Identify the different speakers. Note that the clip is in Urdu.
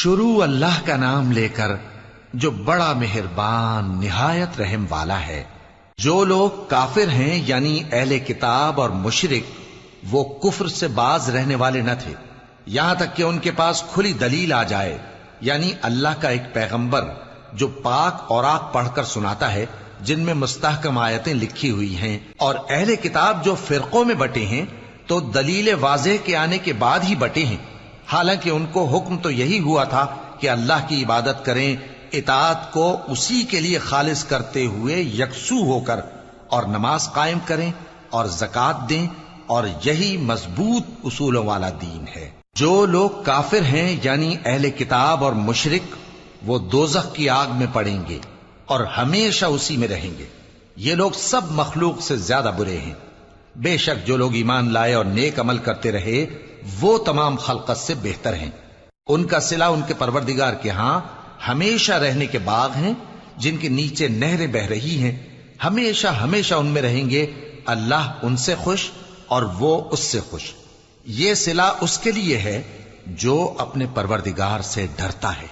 Speaker 1: شروع اللہ کا نام لے کر جو بڑا مہربان نہایت رحم والا ہے۔ جو لوگ کافر ہیں یعنی اہل کتاب اور مشرک، وہ کفر سے باز رہنے والے نہ تھے یہاں تک کہ ان کے پاس کھلی دلیل آ جائے، یعنی اللہ کا ایک پیغمبر جو پاک اوراق پڑھ کر سناتا ہے جن میں مستحکم آیتیں لکھی ہوئی ہیں، اور اہل کتاب جو فرقوں میں بٹے ہیں تو دلیل واضح کے آنے کے بعد ہی بٹے ہیں، حالانکہ ان کو حکم تو یہی ہوا تھا کہ اللہ کی عبادت کریں، اطاعت کو اسی کے لیے خالص کرتے ہوئے یکسو ہو کر، اور نماز قائم کریں اور زکوٰۃ دیں، اور یہی مضبوط اصولوں والا دین ہے۔ جو لوگ کافر ہیں یعنی اہل کتاب اور مشرک، وہ دوزخ کی آگ میں پڑیں گے اور ہمیشہ اسی میں رہیں گے۔ یہ لوگ سب مخلوق سے زیادہ برے ہیں۔ بے شک جو لوگ ایمان لائے اور نیک عمل کرتے رہے وہ تمام خلقت سے بہتر ہیں۔ ان کا صلہ ان کے پروردگار کے ہاں ہمیشہ رہنے کے باغ ہیں جن کے نیچے نہریں بہ رہی ہیں، ہمیشہ ہمیشہ ان میں رہیں گے۔ اللہ ان سے خوش اور وہ اس سے خوش۔ یہ صلہ اس کے لیے ہے جو اپنے پروردگار سے ڈرتا ہے۔